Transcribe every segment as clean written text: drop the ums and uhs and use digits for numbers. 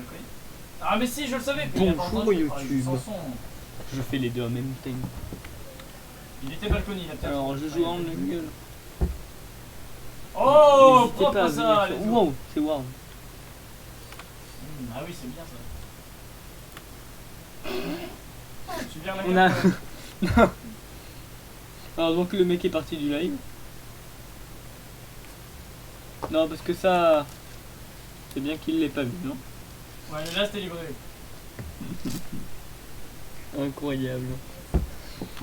balcony. Ah mais si, je le savais. Bonjour YouTube. Samson. Je fais les deux en même temps. Il était balcony, il a peut-être. Alors je joue en gueule. Oh, N'hésitez propre pas à ça. venir let's sur- go. Wow, c'est wow. Ah oui, c'est bien ça. Tu viens la On a. Alors donc le mec est parti du live. Non parce que ça. C'est bien qu'il l'ait pas vu, non? Ouais, mais là c'était livré. Incroyable.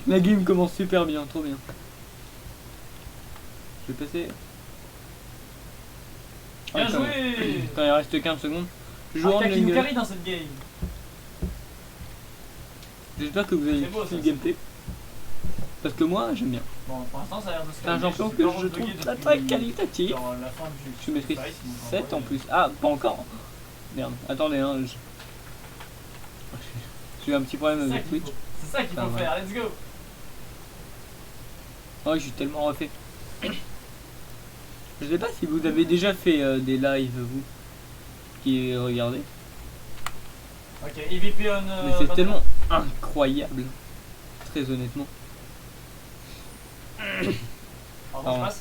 La game commence super bien, trop bien. Je vais passer. Bien Quand joué. Quand il reste 15 secondes. Je joue en T'as qui nous jungle. carry dans cette game. J'espère que vous avez C'est beau, kiffé le ça. gameplay. Parce que moi j'aime bien. Bon, pour l'instant ça a l'air de se C'est un calmer, champion sais que pas je rebugger trouve très depuis, très qualitatif. genre, la fin du Je maîtrise fight, donc, 7 en vrai, plus. Ah, pas encore. Merde, attendez, hein. J'ai eu un petit problème C'est ça avec qu'il Twitch. faut. C'est ça qu'il Ah, faut ouais. faire, let's go. Oh, je suis tellement refait. Je sais pas si vous avez déjà fait des lives, vous, qui regardez. Ok, EVP on. Mais c'est tellement incroyable. Très honnêtement. Pardon, je passe.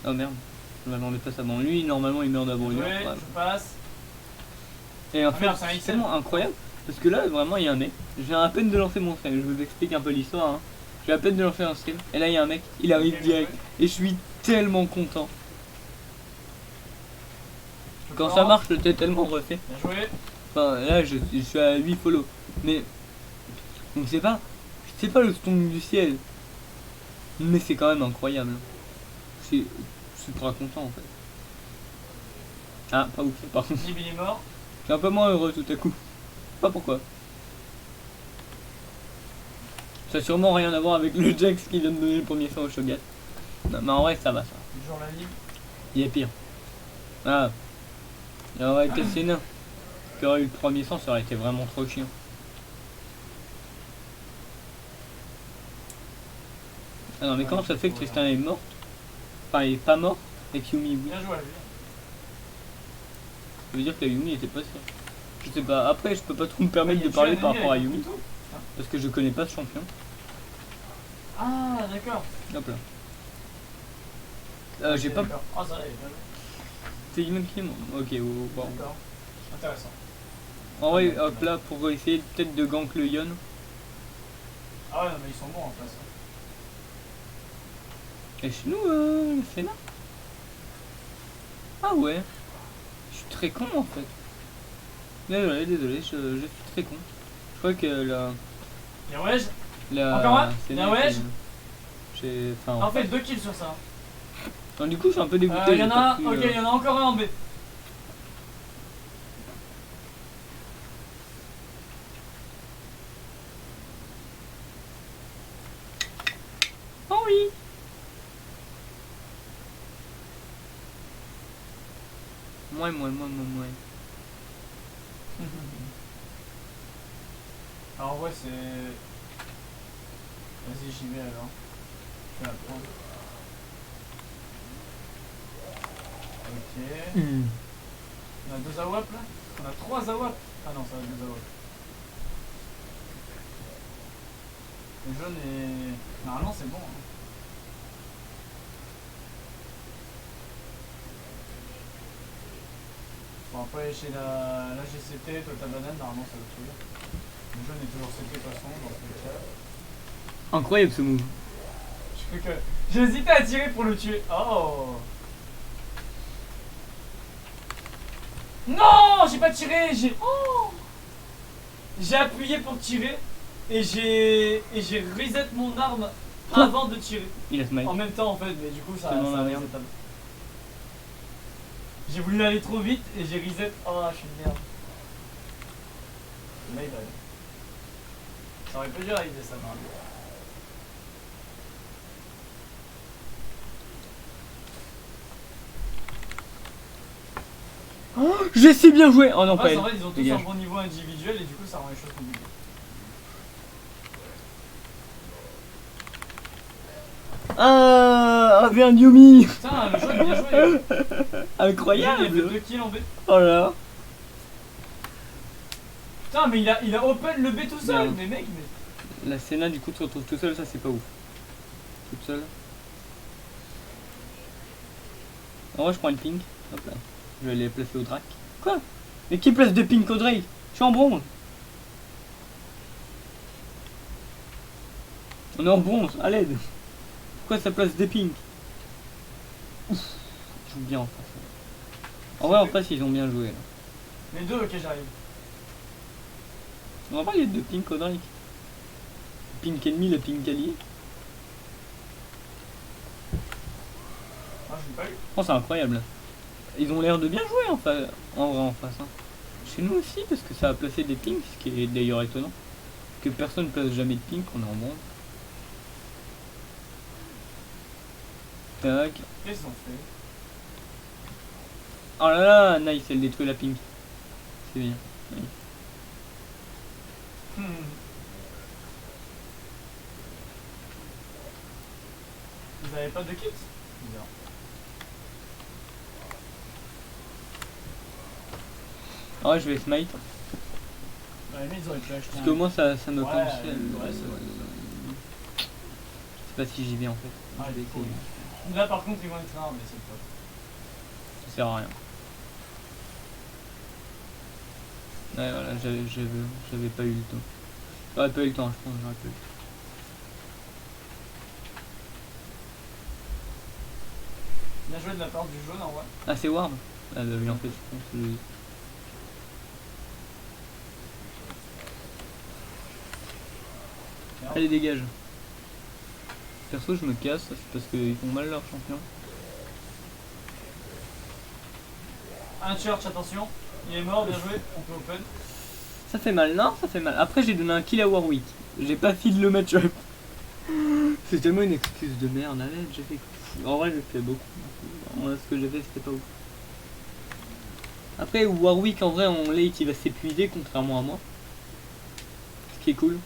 Oh merde. Je m'attendais pas ça dans lui. Normalement, il meurt d'abord une Ouais, heure. je passe. Et en Ah, fait, merde, c'est un c'est XL. tellement incroyable. Parce que là, vraiment, il y a un mec. Je viens à peine de lancer mon stream. Je vous explique un peu l'histoire. Hein. Je viens à peine de lancer un stream. Et là, il y a un mec. Il arrive Ok, direct. ouais. Et je suis tellement content. Je Quand prends. ça marche, j'étais tellement refait. Bien joué. Enfin, là, je suis à 8 follow. Mais. Donc, c'est pas le stomp du ciel. Mais c'est quand même incroyable. Je suis super content en fait. Ah, pas ouf, par contre. Nib il est mort. Je suis un peu moins heureux tout à coup. Pas pourquoi. Ça a sûrement rien à voir avec le Jax qui vient de donner le premier sang au Shogat. Non, mais en vrai, ça va ça. Toujours la Nib. Il est pire. Ah. Il aurait été Sénat. Qui aurait eu le premier sang, ça aurait été vraiment trop chiant. Ah non, mais comment ça fait que Tristan est morte? Enfin, il est pas mort et que Yumi oui. Bien joué, lui. Ça veut dire que la Yumi était pas sûre. Je sais pas, après je peux pas trop me permettre Il a de parler tué un par ennemi rapport à avec un Yumi. couteau. Parce que je connais pas ce champion. Ah, d'accord. Hop là. J'ai pas. D'accord. Ah, ça va, il est bien joué. C'est Yumi qui est mort. Ok, bon. D'accord. Intéressant. En vrai, hop là, pour essayer peut-être de gank le Yon. Ah ouais, non, mais ils sont bons en face. Et chez nous, le Sénat. Ah ouais. Je suis très con en fait. Désolé, je suis très con. Je crois que Bien ouais, la Encore un Sénat, Bien ouais. j'ai. Enfin, on fait 2 kills sur ça. non, du coup, je suis un peu dégoûté. Il y en j'ai a pas un, pu, ok, il y en a encore un en B. Oh oui. Moi. Alors ouais, c'est... Vas-y, j'y vais alors. Je vais la prendre. Ok. On a 2 AWP là. On a 3 AWP. Ah non, ça va 2 AWP. Le jaune est... Normalement c'est bon. Hein. Bon après chez la GCT, toi ta banane, normalement ça va tuer. Le jaune est toujours CT de toute façon dans tous les cas. Incroyable ce move. Je fais que... J'ai hésité à tirer pour le tuer. Oh. Non, j'ai pas tiré, j'ai... Oh, j'ai appuyé pour tirer et j'ai reset mon arme avant de tirer. Il a smite. En même temps en fait, mais du coup ça Tellement la merde. reset. J'ai voulu aller trop vite et j'ai reset. Oh, je suis une merde. Là il va aller. Ça aurait pu arriver ça normalement. J'ai si bien joué. Oh non, En pas fait, elle. ils ont tous Dégage. un bon niveau individuel et du coup ça rend les choses compliquées. Ah, merde, Yumi. Putain, le jeu est bien joué. Il a fait Incroyable. 2 kills en B. Oh là là. Putain, mais il a open le B tout seul. Merde. Mais mec, mais. La Senna du coup se retrouve tout seul, ça c'est pas ouf. Toute seule. En vrai je prends une pink. Hop là. Je vais aller placer au Drake. Quoi? Mais qui place de pink au Drake? Je suis en bronze. On est en bronze, à l'aide. Pourquoi ça place des pink? Ouf. Ils jouent bien en face. En vrai en face ils ont bien joué là. Les deux, ok, j'arrive. On va pas les deux pink au Drake. Pink ennemi, le pink allié. Ah, je l'ai pas eu. Oh c'est incroyable. Ils ont l'air de bien jouer en vrai en face. Hein. Chez nous aussi parce que ça a placé des pinks, ce qui est d'ailleurs étonnant. Que personne ne place jamais de pink, on est en bronze. Tac. Qu'est-ce qu'ils ont fait? Oh là là, nice, elle détruit la pink. C'est bien. Nice. Hmm. Vous avez pas de kit? Bizarre. Ah ouais, je vais smite. À la limite, ils auraient pu acheter Parce que moi ça me Ouais, cancel. ouais, c'est vrai. Je sais pas si j'y vais en fait. Ah, Je vais il est cool. essayer. Là, par contre, ils vont être rares, mais c'est pas. Ça sert à rien. Ouais voilà, j'avais pas eu le temps. J'aurais pas eu le temps, je pense, j'aurais pas eu le temps. Bien joué de la part du jaune en vrai. Ah c'est Ward. Ah bah oui en fait je pense que Merde. Allez dégage. Perso je me casse, c'est parce qu'ils font mal leur champion. Un church, attention. Il est mort, bien joué. On peut open. Ça fait mal, non? Ça fait mal. Après j'ai donné un kill à Warwick. J'ai pas feed le match-up. C'est tellement une excuse de merde, allez, j'ai fait. En vrai j'ai fait beaucoup. Moi ce que j'ai fait c'était pas ouf. Après Warwick en vrai en late il va s'épuiser contrairement à moi. Ce qui est cool.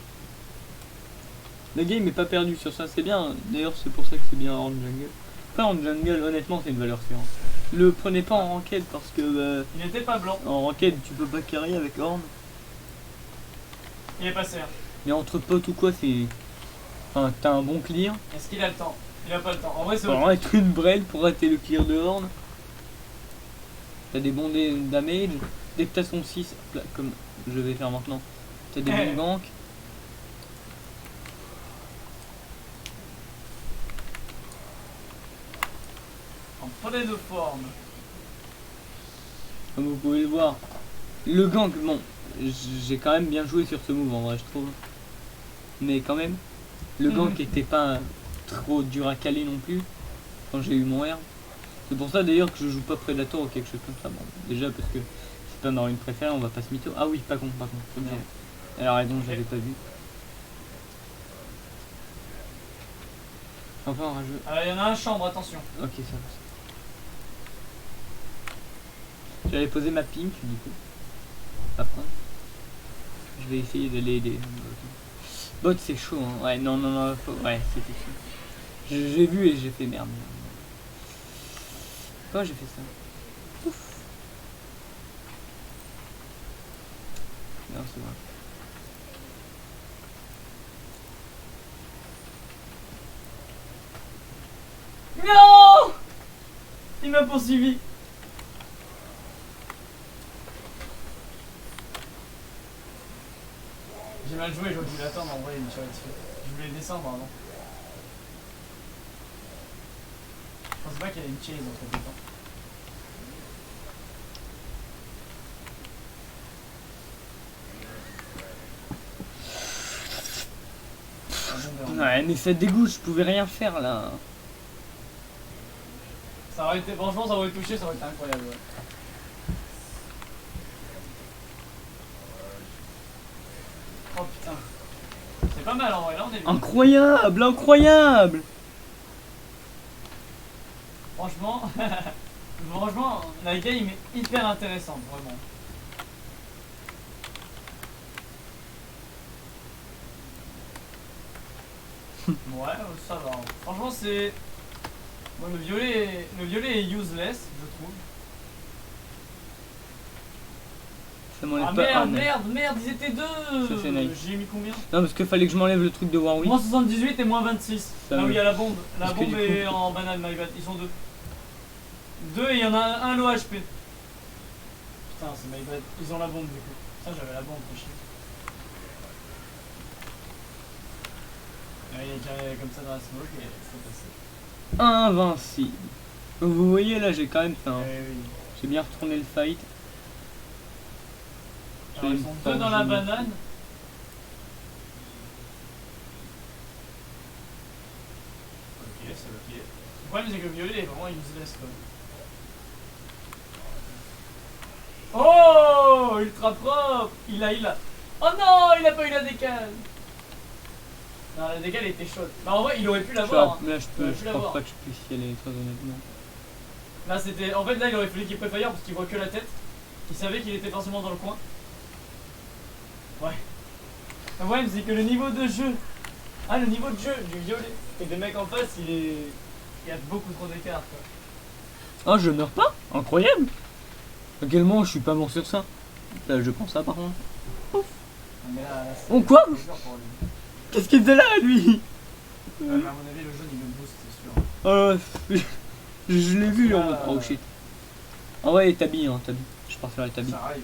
Le game est pas perdu sur ça, c'est bien. D'ailleurs c'est pour ça que c'est bien Horn Jungle. Après Horn Jungle honnêtement c'est une valeur sûre. Le prenez pas en ranked parce que Il était pas blanc. en ranked tu peux pas carry avec Horn. Il est passé. Hein. Mais entre potes ou quoi c'est. Enfin t'as un bon clear. Est-ce qu'il a le temps? Il a pas le temps. En vrai, c'est Faut vraiment être une braille pour rater le clear de Horn. T'as des bons damage. Dès que t'as son 6, là, comme je vais faire maintenant, t'as des bons ganks. en pleine de forme. Comme vous pouvez le voir. Le gank, bon, j'ai quand même bien joué sur ce move en vrai je trouve. Mais quand même, le gank était pas trop dur à caler non plus quand j'ai eu mon R. C'est pour ça d'ailleurs que je joue pas Predator ou quelque chose comme ça. Bon, déjà parce que c'est pas dans une préférée, on va pas se mytho. Ah oui, pas con, pas con. Faut le dire. Elle a raison, j'avais pas vu. Enfin, un jeu. Il y en a un chambre, attention. Ok, ça va. J'allais poser ma pink du coup. Après. Je vais essayer d'aller aider. Bot c'est chaud hein. Ouais, non, non, non. Ouais, c'était chaud. J'ai vu et j'ai fait merde. Pourquoi j'ai fait ça? Ouf. Non, c'est vrai. Non! Il m'a poursuivi. J'ai mal joué, j'aurais dû l'attendre en vrai, il me tirait dessus. Je voulais descendre avant. Je pense pas qu'il y a une chase entre deux temps. Ouais, mais ça dégoûte, je pouvais rien faire là. Ça aurait été, franchement, ça aurait touché, ça aurait été incroyable. Ouais. Oh putain. C'est pas mal en vrai, là on est bien. Incroyable, incroyable. Franchement, franchement, la game est hyper intéressante, vraiment. Ouais, ça va. Franchement, c'est Bon, le violet est useless, je trouve. Ça m'enlève Ah pas. merde, non. merde, ils étaient deux. Ça, c'est nice. J'ai mis combien? Non, parce que fallait que je m'enlève le truc de Warwick. Moins 78 et moins 26. Ça Là où me- il y a la bombe. La Parce que bombe du coup- est en banane, my bad. Ils sont deux. Deux et il y en a un low HP. Putain, c'est my bad. Ils ont la bombe du coup. Putain, j'avais la bombe, faut chier. Ouais, il est carré comme ça dans la smoke et c'est passé. Invincible. Vous voyez là, j'ai quand même fait un. Oui. J'ai bien retourné le fight. Alors, ils sont deux dans la banane. Ok, c'est ok. Le problème c'est que le violet est vraiment useless quoi. Oh, ultra propre. Il a. Oh non, il a pas eu la décale. Non, la décale était chaude. Bah en vrai, il aurait pu l'avoir. Hein. Là, je Je pense l'avoir. pas que je puisse y aller, très honnêtement. Là, c'était. En fait, là, il aurait fallu qu'il préfère parce qu'il voit que la tête. Il savait qu'il était forcément dans le coin. Ouais. Le problème, c'est que le niveau de jeu. Ah, le niveau de jeu du violet et des mecs en face, il y a beaucoup trop d'écart quoi. Oh, je meurs pas? Incroyable! À quel moment je suis pas mort sur ça? Là, je pense ça par contre. Mais là, Oh, quoi? c'est dur pour lui. Qu'est-ce qu'il faisait là, lui? Mais à mon avis, le jaune il me booste, c'est sûr. Je l'ai vu en Ah. mode. Oh shit. Ah ouais, tabi, hein, tabi. Je pars faire le tabi. Ça arrive,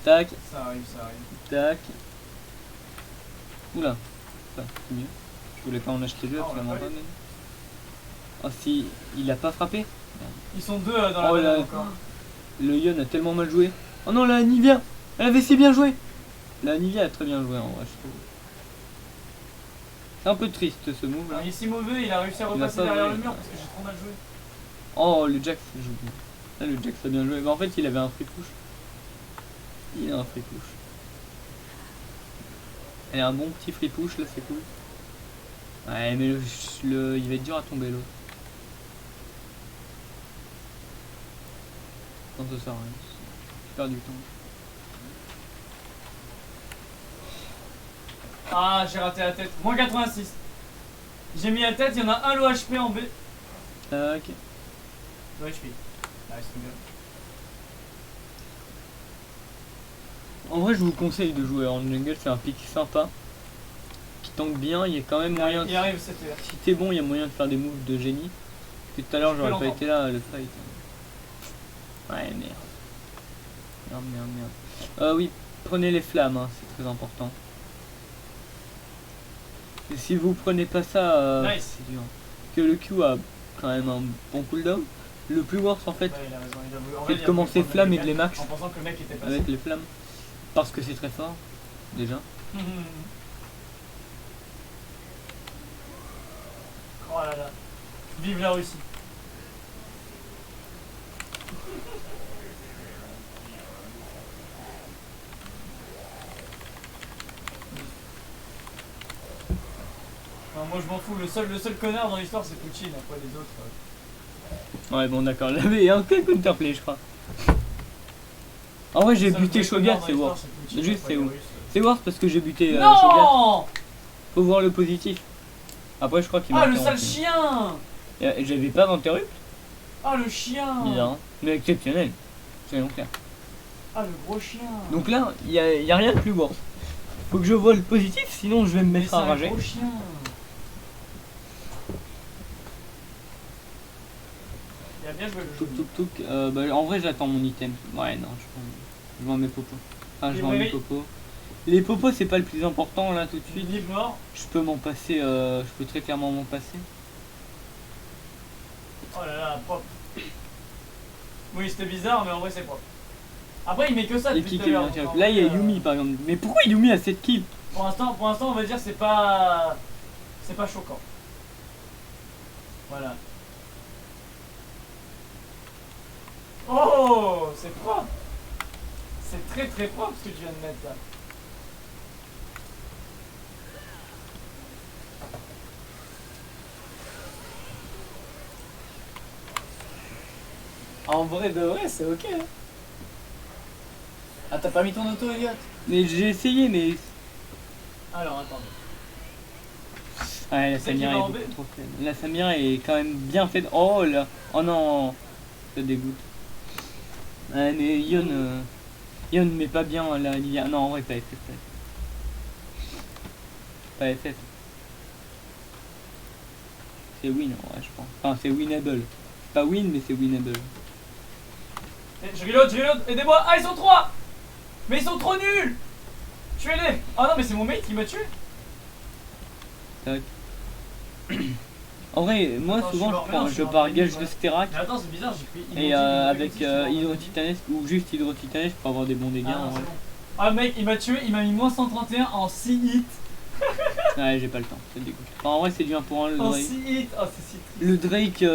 Tac, ça arrive, ça arrive. tac. Oula. Ouais, c'est mieux. Je voulais pas en acheter deux, Ah, on l'a absolument pas pas. eu. Mais... Oh si, il a pas frappé? Ils sont deux dans la Oh banane là. encore. Le Yon a tellement mal joué. Oh non, la Nivea! Elle avait si bien joué! La Nivea a très bien joué en vrai, je trouve. C'est un peu triste ce move là. Alors, il est si mauvais, il a réussi à Il a repasser pas derrière volé. le mur parce que j'ai trop mal joué. Oh, le Jax joue bien. Là, le Jax a bien joué. Mais en fait, il avait un free push. Il a un free push. Elle a un bon petit free push là, c'est cool. Ouais, mais il va être dur à tomber l'autre. Non, ça sert à rien. Je perds du temps. Ah, j'ai raté la tête. Moins 86. J'ai mis la tête, il y en a un low HP en B. Tac. Low HP. Ah, c'est bien. En vrai, je vous conseille de jouer en jungle, c'est un pick sympa. Qui tank bien, il y a quand même moyen. Il arrive, c'était. Si t'es bon, il y a moyen de faire des moves de génie. Parce que tout à l'heure, Je peux j'aurais pas l'entendre. été là, le fight. Ouais, merde. Merde. Oui, prenez les flammes, hein, c'est très important. Et si vous prenez pas ça, Nice. c'est dur. Que le Q a quand même un bon cooldown. Le plus worst en fait, Ouais, il a raison, il a voulu. En c'est fait, de il a commencer voulu prendre flamme le et de les max En pensant que le mec était passé. avec les flammes. Parce que c'est très fort, déjà. Oh là là. Vive la Russie. Non, moi je m'en fous, le seul connard dans l'histoire c'est Poutine, après les autres. Ouais, bon, d'accord. Là, il y a un peu counterplay, je crois. En vrai, j'ai Le seul buté vrai Shogat, connard dans c'est l'histoire, worse. Poutine, Juste, après c'est les où Russes. C'est worse parce que j'ai buté Shogat. Non. Faut voir le positif. Après, je crois qu'il m'a Ah le interrompu. sale chien. Et j'avais pas d'interrupt, Ah le chien. bizarre, hein. Mais exceptionnel. Soyons clairs. Ah le gros chien. Donc là, il y a rien de plus worse. Faut que je vois le positif, sinon je vais me Mais mettre c'est à un rager. gros chien. Il a bien joué le Touk jeu. touk touk. En vrai, j'attends mon item. Ouais, non, je vends mes popos. Enfin, je Et vends mes oui. popos. Les popos, c'est pas le plus important là tout de suite. Libre mort. Je peux m'en passer, je peux très clairement m'en passer. Oh là là, propre. Oui, c'était bizarre, mais en vrai, c'est propre. Après, il met que ça Les depuis kills tout à l'heure. bien donc, tirés. Là, il y a en vrai, Yumi par exemple. Mais pourquoi Yumi a 7 kills? Pour l'instant, on va dire c'est pas choquant. Voilà. Oh, c'est propre. C'est très très propre ce que tu viens de mettre là. En vrai de vrai, c'est ok. Hein. Ah, t'as pas mis ton auto, Elliot? Mais j'ai essayé, mais. Alors, attends. Ouais, la C'est qui Samira va est en beaucoup B? trop faible. La Samira est quand même bien faite. Oh là. Oh non. Ça dégoûte. Ouais, mais Yon. Yon met pas bien la Lilia. Non, en vrai, pas FF. Pas FF. C'est win, en vrai, je pense. Enfin, c'est winnable. Pas win, mais c'est winnable. Eh, je reload, aidez-moi. Ah, ils sont 3. Mais ils sont trop nuls. Tuez-les. Ah non, mais c'est mon mate qui m'a tué. Tac. En vrai, moi Attends, souvent je suis mort. je pars gage de Sterak. Mais attends, c'est bizarre, j'ai pris. Et avec hydro-titanesque ou juste hydro-titanesque pour avoir des bons dégâts. Ah, en non, vrai. c'est bon. Ah, mec, il m'a tué, il m'a mis moins 131 en 6 hits. Ouais, j'ai pas le temps, ça dégoûte. Enfin, en vrai, c'est du 1 pour 1 le En Drake. 6 hits. Ah, c'est si triste. Le Drake,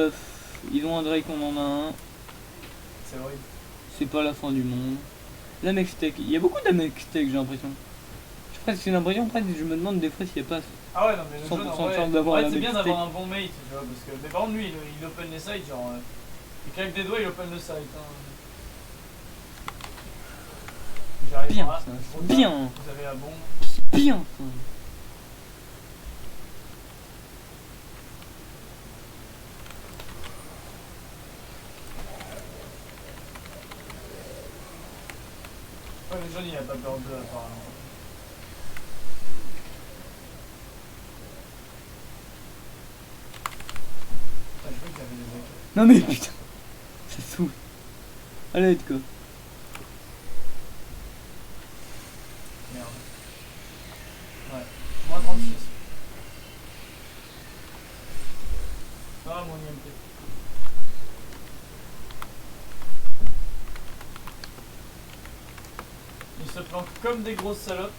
ils ont un Drake, on en a un. C'est horrible. C'est pas la fin du monde. La Mextech, il y a beaucoup de Mextech, j'ai l'impression. Je presque une impression, presque, je me demande des fois s'il n'y a pas. Ah ouais, non, mais le 100% jaune, en de vrai, chance d'avoir en fait, la c'est bien mixtape. d'avoir un bon mate, tu vois, parce que. Mais par contre, lui, il open les sides, genre. Il claque des doigts, il open le side. Hein. J'arrive Bien, par là. ça, c'est bien, Vous avez la bombe. c'est bien. Ça. Ouais, le jaune, il a pas peur de apparemment. Putain, je croyais qu'il y avait des mecs. Non mais putain, ça saoule. Allez, let's go. Merde. Ouais, moins 36. Ah, mon IMP. Ils se planquent comme des grosses salopes.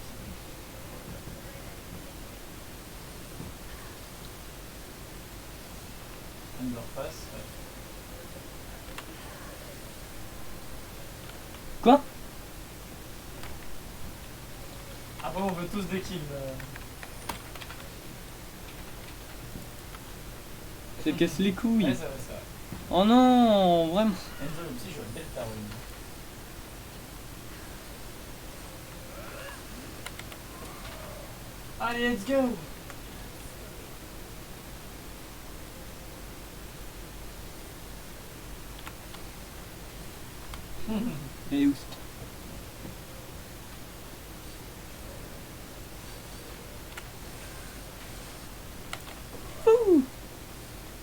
Underpass, ouais. Quoi? Après, on veut tous des kills. Ça casse les couilles. Ouais, c'est vrai, c'est vrai. Oh non, vraiment. Enzo, le petit, je vais Delta Win. Allez, let's go! Et oust. Ouh.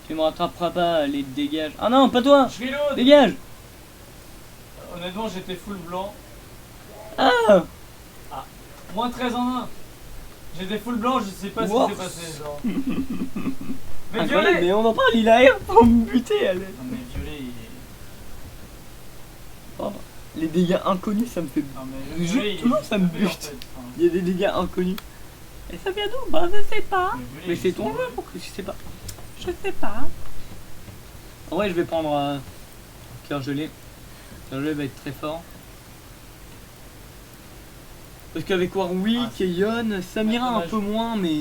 Tu me rattraperas pas, allez, dégage. Ah non, pas toi. Je reload! Dégage. Honnêtement, j'étais full blanc. Ah. Moins 13 en 1. J'étais full blanc, je sais pas ce Wow. qui s'est passé, genre. Mais Incroyable, violet! mais on en parle, il a air pour me buter, allez. Non, mais violet, il est. Oh, les dégâts inconnus, ça me fait. Non, mais le Je- violet, il est toujours, juste ça me OP, en bute. fait. Enfin, Il y a des dégâts inconnus. Et ça vient d'où? Bah, je sais pas. le violet, Mais il c'est est ton trop jeu, OP. pourquoi je sais pas. Je sais pas. En vrai, je vais prendre cœur gelé. Cœur gelé va être très fort. Parce qu'avec Warwick et Yon, Samira un dommage. peu moins, mais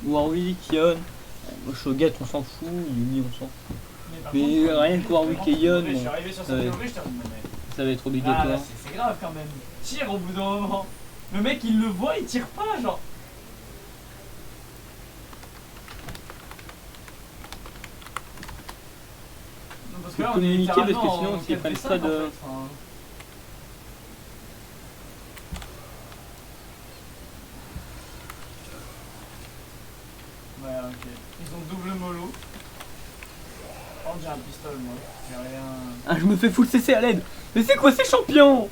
Warwick, Yon, Shogat on s'en fout, Yumi on s'en fout. par Mais contre, rien que Warwick et Yon, je suis bon, arrivé sur ça cette va théorie, je t'ai dit, mais. ça va être Ah, là, obligatoire. c'est grave quand même. Tire au bout d'un moment. Le mec, il le voit, il tire pas, genre. Non, parce que là, Faut on est communiquer, parce que littéralement sinon, en s'ils prennent 4v5, pas de- en fait, enfin. Ouais, ok. Ils ont double mollo. Oh, j'ai un pistolet, moi. J'ai rien. Ah, je me fais full CC à l'aide. Mais c'est quoi ces champions?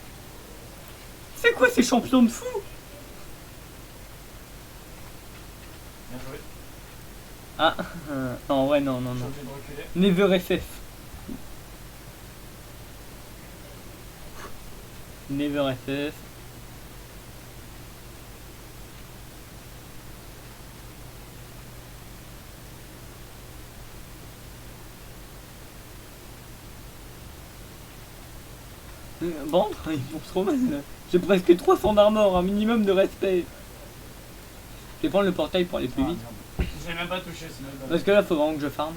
C'est quoi ces champions de fou? Bien joué. Ah, non, ouais, non, non, Je suis non. obligé de reculer. Never FF. Never FF. Bon, il monte trop mal. J'ai presque 300 d'armor, un minimum de respect. Je vais prendre le portail pour aller plus Ah, vite. merde. J'ai même pas touché, c'est même pas. Parce que là, faut vraiment que je farm.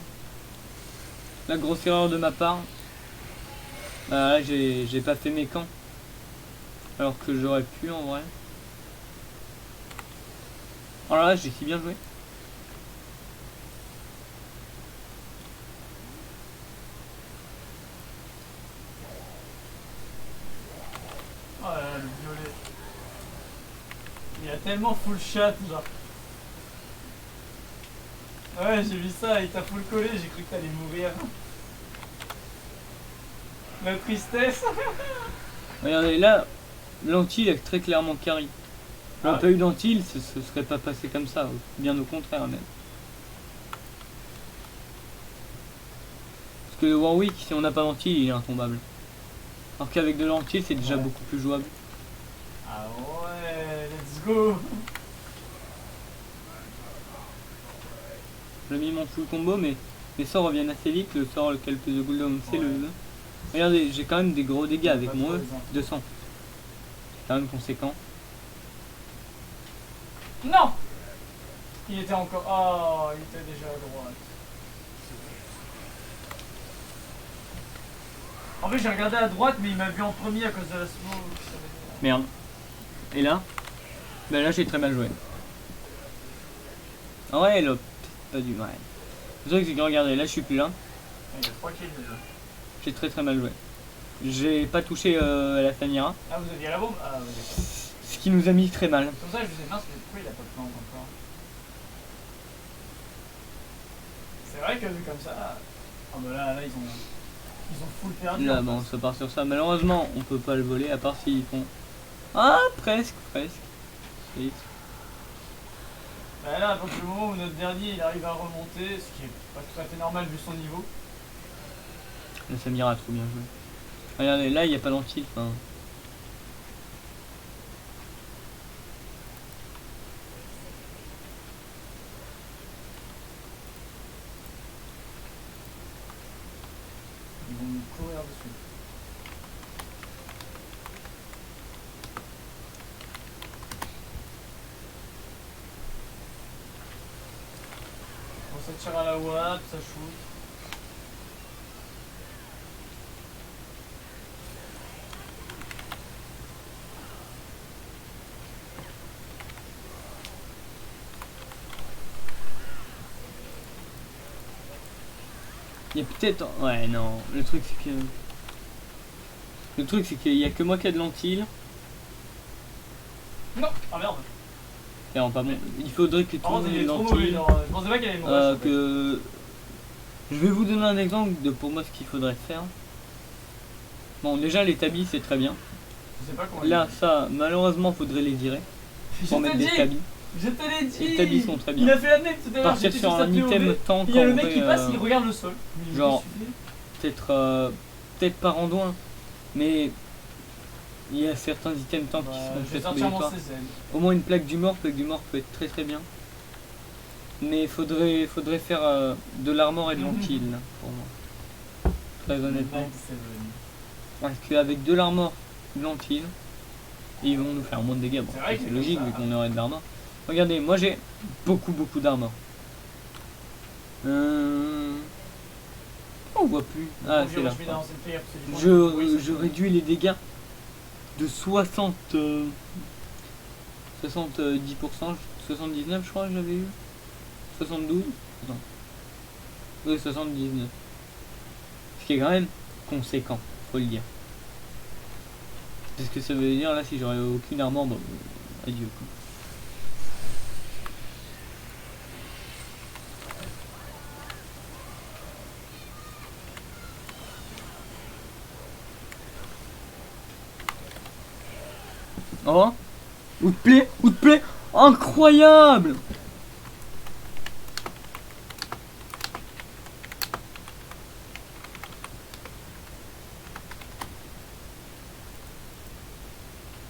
La grosse erreur de ma part. Là, j'ai pas fait mes camps. Alors que j'aurais pu en vrai. Oh là là, j'ai si bien joué. a tellement full chat, genre. Ouais, j'ai vu ça, il t'a full collé, j'ai cru que t'allais mourir. La tristesse. Regardez, là, l'antil est très clairement carry. Ah J'aurais ouais. pas eu d'antil, ce serait pas passé comme ça. Bien au contraire, même. Parce que le Warwick, si on n'a pas d'antil, il est intombable. Alors qu'avec de l'antil, c'est déjà Ouais. beaucoup plus jouable. Ah ouais, let's go. J'ai mis mon full combo, mais les sorts reviennent assez vite. Le sort lequel plus de cooldown, c'est le E. Regardez, j'ai quand même des gros dégâts avec Pas mon trop E. les infos. 200. C'est quand même conséquent. Non. Il était encore... Oh, il était déjà à droite. En fait, j'ai regardé à droite, mais il m'a vu en premier à cause de la smoke. Merde. Et là? Ben là, j'ai très mal joué. Ah ouais, là, pas du mal. Le truc, c'est que regardez, là, je suis plus là. Il y a 3 kills déjà. J'ai très très mal joué. J'ai pas touché la Samira. Ah, vous aviez la bombe? Ah, oui, d'accord. Ce qui nous a mis très mal. Comme ça, je me disais, mince, mais pourquoi il a pas de plan encore? C'est vrai que vu comme ça. Ah, bah là, ils ont full perdu. Là, en bon, face. ça part sur ça. Malheureusement, on peut pas le voler, à part s'ils font... Ah, presque. Oui. Bah là, à partir du moment où notre dernier il arrive à remonter, ce qui est pas tout à fait normal vu son niveau. La Samira a trop bien joué. Regardez, là, il n'y a pas d'anti. Enfin... Ils vont nous courir dessus. Bon, ça tire à la watt, ça shoot. Il y a peut-être... Ouais, non. Le truc, c'est que... Le truc, c'est qu'il y a que moi qui a de l'antil. Non. Ah merde. Et non, pas bon. Il faudrait que tout Par le contre, monde il ait est trop mauvais. l'antil. Genre, je pensais pas qu'elle allait mourir. Que... Je vais vous donner un exemple de pour moi ce qu'il faudrait faire. Bon, déjà, les tabis, c'est très bien. Je sais pas comment. Là, ça, malheureusement, faudrait les virer. je Pour te mettre dis. des tabis. Je te l'ai dit. Les tabis sont très Il bien. a fait la même tout à l'heure. Partir j'étais sur juste un appelé au item B. tank Il y a en le mec qui vrai, passe, il regarde le sol. genre- Je me suis peut-être pas randouin, mais il y a certains items tank dit, qui bah, sont je vais peut-être sortir mon obligatoires. CZ. Au moins une plaque du mort peut être très très bien. Mais faudrait faire de l'armor et de l'antil là, pour moi. Très honnêtement. Mec, c'est venu. Parce qu'avec de l'armor, de l'antil, ils vont nous faire moins de dégâts. Bon, C'est vrai c'est que logique ça- vu qu'on aurait de l'armor. Regardez, moi j'ai beaucoup d'armor. On voit plus. Ah, Donc, c'est j'ai là. remis dans cette player, parce que du coup, oui, Je c'est réduis les dégâts de 70%, 79 je crois que j'avais eu. 72. Attends. Oui, 79. Ce qui est quand même conséquent, faut le dire. Parce que ça veut dire là si j'aurais aucune armure, bon, adieu quoi. Oh, outplay, incroyable.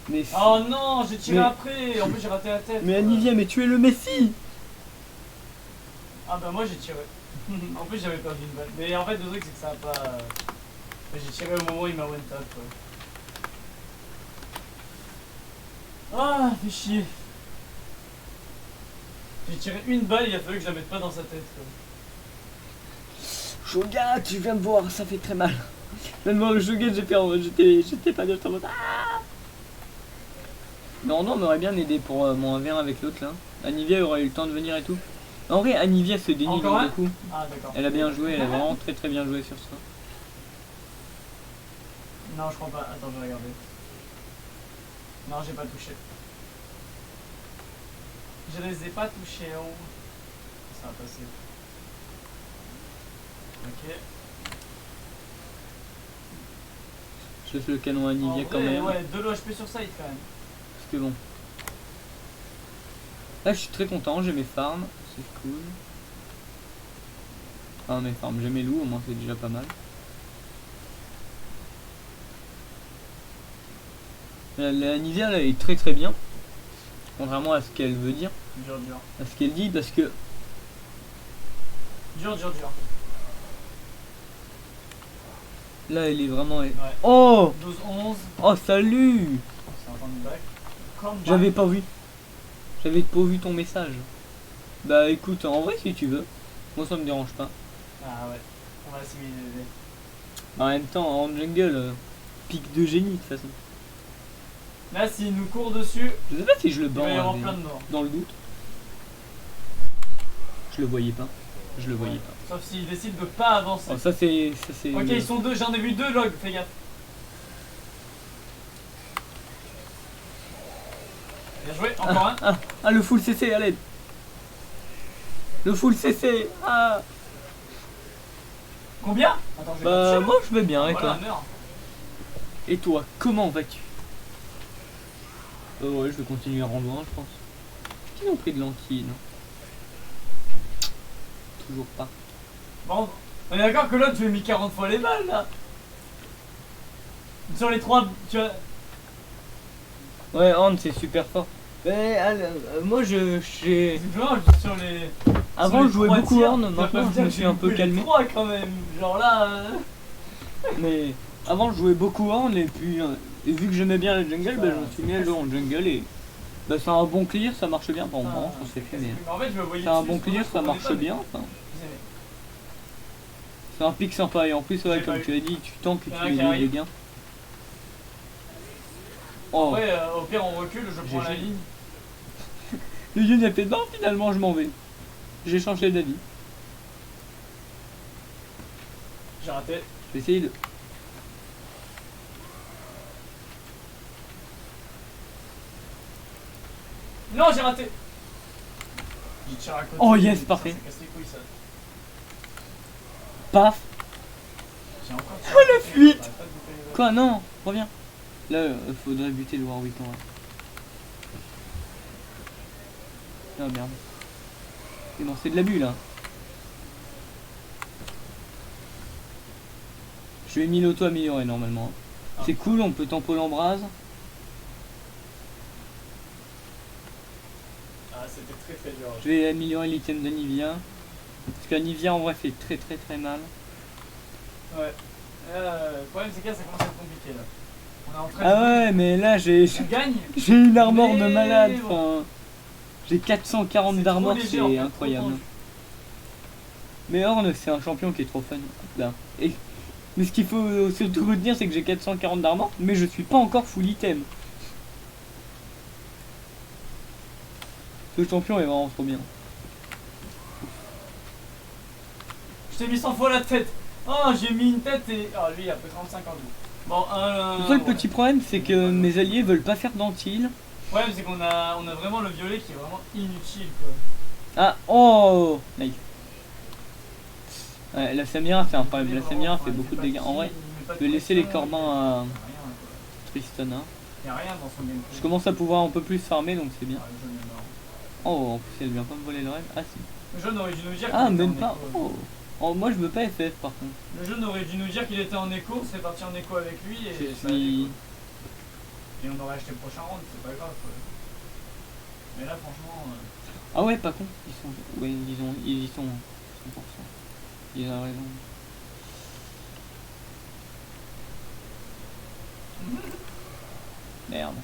Mais, Oh non, j'ai tiré Mais- après. En plus, j'ai raté la tête. mais quoi. Anivia, mais tu es le Messi. Ah bah, moi, j'ai tiré. En plus, j'avais perdu une balle. Mais en fait, le truc, c'est que ça a pas. J'ai tiré au moment où il m'a one tap. Quoi. Ah, fait chier. J'ai tiré une balle, il a fallu que je la mette pas dans sa tête. Quoi. Shogun, tu viens de voir, ça fait très mal. Je viens de voir le Shogun, j'étais pas bien en mode. Ah non, on m'aurait bien aidé pour mon 1v1 avec l'autre là. Anivia aurait eu le temps de venir et tout. En vrai, Anivia se dénie Encore un de coup. Ah, d'accord. Elle a bien joué, elle a vraiment très bien joué sur ça. Non, je crois pas. Attends, je vais regarder. Non, j'ai pas touché. Je les ai pas touchés. Oh. Ça va passer. Ok. Je laisse le canon à Nivea En quand vrai, même. ouais, 2 lots HP sur site quand même. Parce que bon. Là, je suis très content, j'ai mes farms, c'est cool. Enfin, mes farms, j'ai mes loups, au moins c'est déjà pas mal. La Nivea là est très très bien. Contrairement à ce qu'elle veut dire, Dur, dur. à ce qu'elle dit, parce que Dur, dur, dur. là elle est vraiment. Ouais. Oh 12-11. Oh salut C'est un comeback. Comeback. J'avais pas vu. J'avais pas vu ton message. Bah écoute, en vrai si tu veux. Moi ça me dérange pas. Ah ouais. On va assimiler les dés. En même temps, en jungle, pic de génie de toute façon. Là, s'il nous court dessus, Je sais pas si je le il bats va y avoir hein, plein de morts. dans le doute. Je le voyais pas. Je le voyais Ouais. pas. Sauf s'il décide de pas avancer. Oh, ça c'est. Ok, ils sont deux, j'en ai vu 2 logs, fais gaffe. Bien joué, encore un. Ah le full CC à l'aide. Le full CC. Ah Combien? Attends, je vais bah toucher, moi je vais bien et voilà, toi. meurs. Et toi, comment vas-tu? Ouais, je vais continuer à rendre loin, je pense. Ils ont pris de lentilles, non? Toujours pas. Bon, on est d'accord que l'autre, tu lui as mis 40 fois les balles là. Sur les 3, tu as. Ouais, Horn c'est super fort. Mais moi j'ai. Simplement, sur les. Avant je jouais beaucoup Horn, maintenant je me suis un peu calmé. 3 quand même, genre là. Mais avant je jouais beaucoup Horn et puis et vu que j'aimais bien la jungle, bah, je me suis mis à jouer en jungle et bah, c'est un bon clear, ça marche bien. Bon, bon on s'est fait mais En fait, je me voyais c'est un dessus, bon parce que moi, clear, je ça comprenais marche pas, mais- bien. Enfin, Vous aimez. c'est un pic sympa et en plus ouais, J'ai comme pas tu as dit, tu tanks et Il y en a tu un qui les des arrive. gains. Oh, Après, au pire, on recule, je prends GG. la ligne. le Yun a fait non finalement je m'en vais. J'ai changé d'avis. J'ai raté. Je vais essayer de. Non, j'ai raté. J'ai tiré à côté. Oh, yes, Ça, parfait. ça casse les couilles, ça. Paf. J'ai encore Oh, la fuite. J'arrête pas de bouffer les balles. Quoi non, reviens. Là faudrait buter le Warwick en vrai. Ah merde. Et non c'est de l'abus là. Je vais mis l'auto-amélioré normalement. Ah. C'est cool, on peut tempo l'embrase. Ah, c'était très très dur. Je vais améliorer l'item de Nivea. Parce que la Nivea en vrai fait très très très mal. Ouais. Le problème, c'est que là, ça commence à être compliqué là. On est en train Ah ouais mais là j'ai On gagne. j'ai une armor de Mais malade. bon. Enfin, j'ai 440 C'est d'armor, trop léger, en fait, c'est trop incroyable. tendu. Mais Horn c'est un champion qui est trop fun. Là. Et... Mais ce qu'il faut surtout retenir c'est que j'ai 440 d'armor, mais je suis pas encore full item. Ce champion est vraiment trop bien. Je t'ai mis 100 fois la tête. Oh, j'ai mis une tête et. Oh, lui, il a fait 35 en tout. Bon, Le seul petit problème c'est que mes alliés veulent pas faire d'antil. Ouais, mais c'est qu'on a vraiment le violet qui est vraiment inutile quoi. Ah oh nice. Ouais, la Samira c'est un problème, la Samira fait beaucoup de dégâts. En vrai, je vais laisser les corbins à Tristana. Y'a rien dans son gameplay. Je commence à pouvoir un peu plus farmer donc c'est bien. Ah, le jaune est mort. Oh en plus elle vient pas me voler le rêve. Ah si. Le jaune aurait dû nous dire Ah qu'il était même en pas. écho. Oh. Oh, moi je veux pas FF par contre. Le jaune aurait dû nous dire qu'il était en écho, c'est parti en écho avec lui et Je ça allait, suis... quoi. Et on aurait acheté le prochain round, c'est pas grave quoi. Mais là franchement. Ah ouais pas con. Ils sont... Ouais ils y sont 100%. Il a raison. Merde.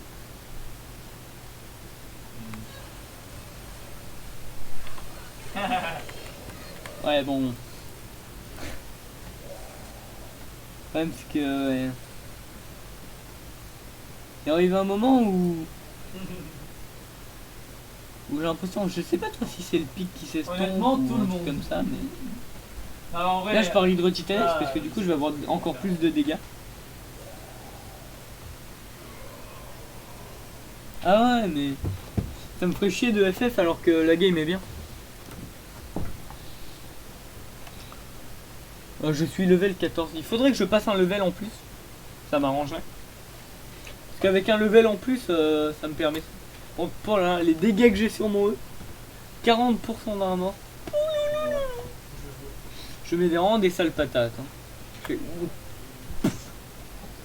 Ouais bon. Le problème c'est que... ouais. Il arrive un moment où j'ai l'impression, je sais pas toi si c'est le pic qui s'estompe Honnêtement, ou tout un le truc monde. comme ça, mais Non, en vrai, là je parie hydro-titanex là, parce que du coup je vais avoir encore plus de dégâts. Ah ouais mais Ça me ferait chier de FF alors que la game est bien. Je suis level 14. Il faudrait que je passe un level en plus. Ça m'arrangerait. Parce qu'avec un level en plus, ça me permet. Oh, voilà, les dégâts que j'ai sur mon E. 40% d'armor. Je mets vraiment des sales patates. Hein.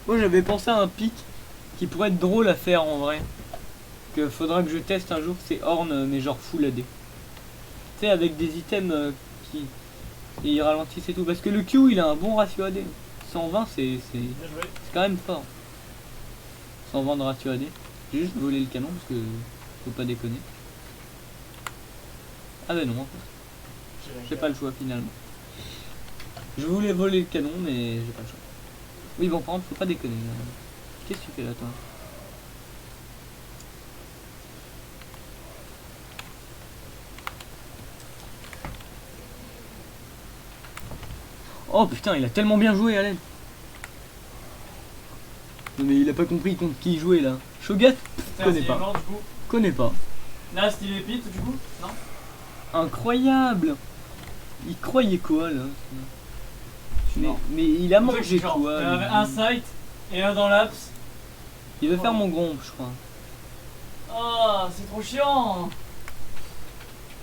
Moi j'avais pensé à un pic qui pourrait être drôle à faire en vrai. Que faudra que je teste un jour, c'est Horn mais genre full AD. Tu sais avec des items qui et ralentissent et tout. Parce que le Q il a un bon ratio AD. 120 c'est quand même fort. 120 de ratio AD. J'ai juste volé le canon parce que faut pas déconner. Ah bah non en fait. J'ai pas le choix finalement. Je voulais voler le canon mais j'ai pas le choix. Oui bon par contre faut pas déconner. Qu'est-ce que tu fais là toi? Oh putain il a tellement bien joué Allen. Non mais il a pas compris contre qui il jouait là. Shogat? Connais pas. Mort, du coup. Connais pas. Last il est pit du coup? Non? Incroyable. Il croyait quoi là? Mais il a mangé quoi? Il y avait un site et un dans l'apps. Il veut faire mon gombe je crois. Oh c'est trop chiant.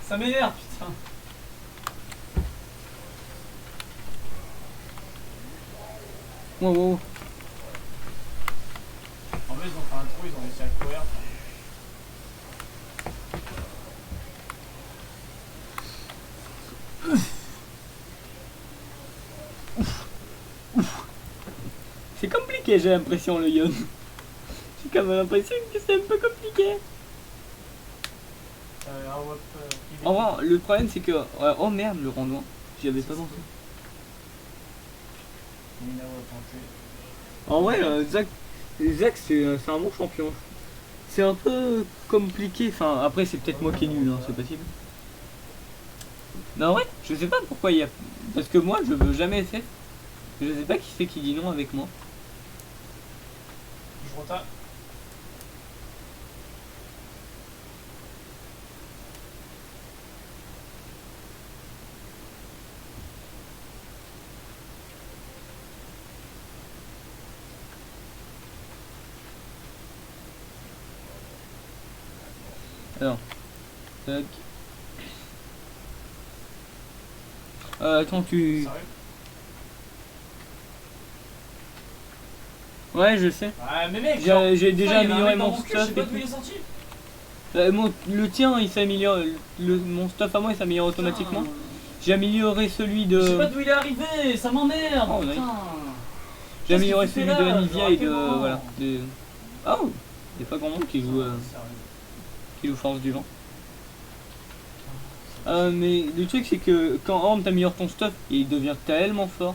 Ça m'énerve putain. Wow, wow. En fait ils ont fait un trou, ils ont réussi à courir. C'est compliqué j'ai l'impression le Yon. J'ai quand même l'impression que c'est un peu compliqué. En vrai le problème c'est que... oh merde le randouin. J'y avais pas pensé. En vrai Zach c'est un bon champion. C'est un peu compliqué. Enfin après c'est peut-être moi qui est nul hein, c'est possible. Non ouais, je sais pas pourquoi il y a... Parce que moi je veux jamais FF. Je sais pas qui c'est qui dit non avec moi. Je rota. Alors. Tac. Attends tu... Sérieux? Ouais je sais. Ah mais mec, J'ai déjà amélioré mon Je sais stuff pas et d'où il tout. est sorti. Le tien il s'améliore, mon stuff à moi il s'améliore automatiquement. Putain. J'ai amélioré celui Je sais de... pas d'où il est arrivé, ça m'emmerde. Oh, oui. Putain. J'ai amélioré Qu'est-ce que tu celui fais de là, Nivea et de... rappelle-moi. Voilà. De... Oh, il y a pas grand monde qui joue, Force du Vent. Mais le truc c'est que quand Horn t'améliore ton stuff et il devient tellement fort.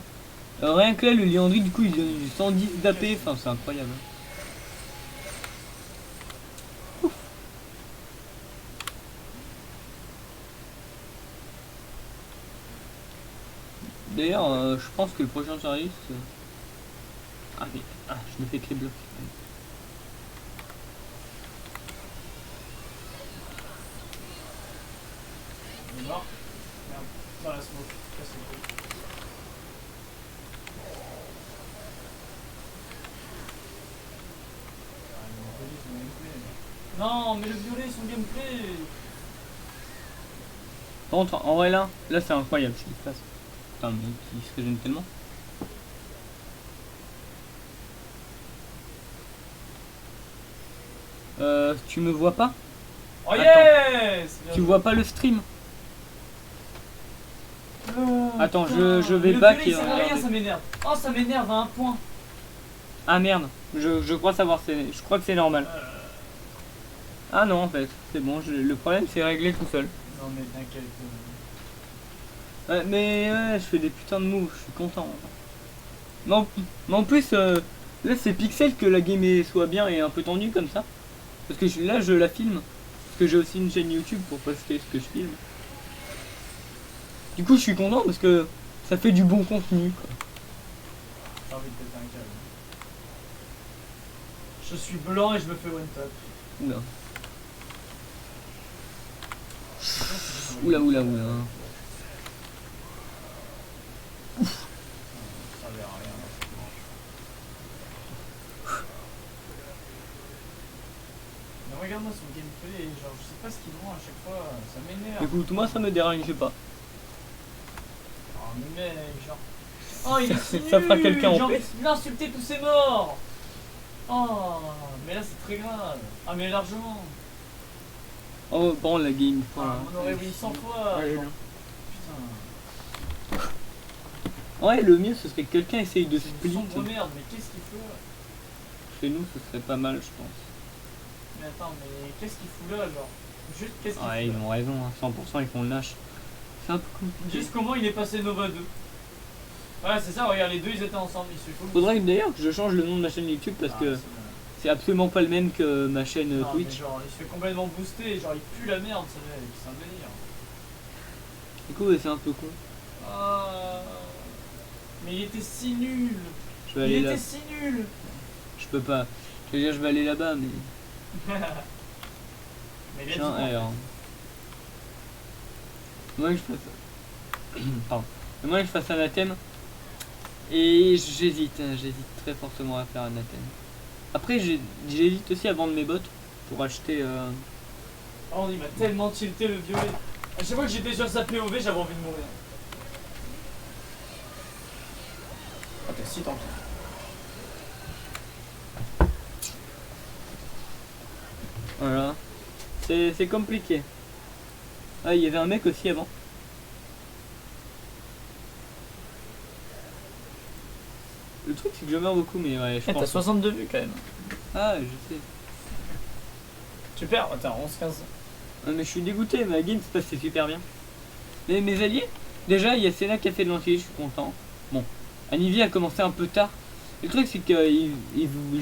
Rien que là le Liandry du coup il donne du 110 d'AP, enfin c'est incroyable. D'ailleurs je pense que le prochain service... Ah mais... Ah je me fais que les blocs. Il est mort. Merde. Dans la smoke. Ça c'est cool. Non, mais le violet, son gameplay. Par contre, en vrai là c'est incroyable ce qui se passe. Putain mais il se régène tellement. Tu me vois pas? Oh yes! Tu vois pas le stream? Attends, je vais le back violet, et il sert à rien, ça m'énerve. Oh, ça m'énerve à un point. Ah merde, je crois savoir, je crois que c'est normal. Ah non en fait, c'est bon, le problème c'est réglé tout seul. Non mais t'inquiète. Mais ouais, je fais des putains de moves, je suis content. Non, mais en plus, là c'est Pixel que la game soit bien et un peu tendue comme ça. Parce que là je la filme. Parce que j'ai aussi une chaîne YouTube pour poster ce que je filme. Du coup je suis content parce que ça fait du bon contenu quoi. J'ai envie de péter un câble. Je suis blanc et je me fais one top. Oula. Oula, oula, oula. Ça avait rien. Mais regarde-moi son gameplay, genre je sais pas ce qu'ils vont à chaque fois, ça m'énerve. Écoute, moi ça me dérange pas. Oh mais mec, genre. Oh il est si Ça fera nul, quelqu'un en j'ai envie paix. de l'insulter tous ces morts. Oh mais là c'est très grave. Ah mais largement. Oh, bon, la game. Ah, on aurait vu 100 fois. Ouais, genre. non. Putain. Ouais, le mieux ce serait que quelqu'un essaye de C'est une split. sombre merde, mais qu'est-ce qu'il fait là? Chez nous, ce serait pas mal, je pense. Mais attends, mais qu'est-ce qu'il fout là, genre? Juste qu'est-ce qu'il Ouais, fout ils là? ont raison, hein. 100% ils font le lâche. C'est un peu compliqué. Juste comment il est passé Nova 2. Voilà, c'est ça, regarde, les deux ils étaient ensemble, il se faut. Faudrait d'ailleurs que je change le nom de ma chaîne YouTube parce que c'est absolument pas le même que ma chaîne Non, mais Twitch. genre, il se fait complètement booster, genre il pue la merde, c'est un délire. Du coup, ouais, c'est un peu con. Ah. Mais il était si nul. Je vais Il aller là. était si nul. Je peux pas. Je veux dire, je vais aller là-bas, mais. Mais il a J'ai un dit R. Moi que je fasse. Pardon. Moi que je fasse anathème. Et j'hésite, hein, j'hésite très fortement à faire anathème. Après, j'hésite aussi à vendre mes bottes pour acheter. Oh, il m'a tellement tilté le violet. À chaque fois que j'étais sur sa POV, j'avais envie de mourir. Ok, si tant pis. Voilà. C'est compliqué. Ah, il y avait un mec aussi avant. Le truc, c'est que je meurs beaucoup, mais ouais, je T'as pense. 62 vues quand même. Ah, je sais. Tu perds, attends, 11-15. Ah, mais je suis dégoûté, ma game se passait super bien. Mais mes alliés, déjà, il y a Senna qui a fait de l'anti, je suis content. Bon, Anivy a commencé un peu tard. Le truc, c'est qu'il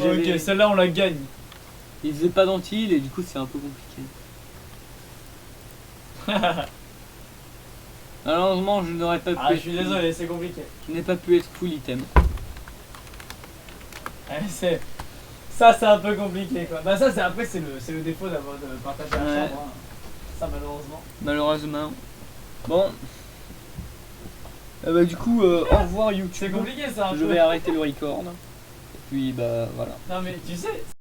Ok, celle-là on la gagne. il faisait pas d'anti et du coup, c'est un peu compliqué. Malheureusement, je n'aurais pas pu. Ah, je suis désolé, c'est compliqué. Je n'ai pas pu être full item. Ouais, ça c'est un peu compliqué quoi. Bah ça c'est après c'est le défaut d'avoir de partager la Ouais. chambre. Hein. Ça malheureusement. Malheureusement. Bon. Bah, du coup, au revoir C'est YouTube. compliqué ça un Je peu. vais arrêter le record. Et puis, bah voilà. Non mais tu sais,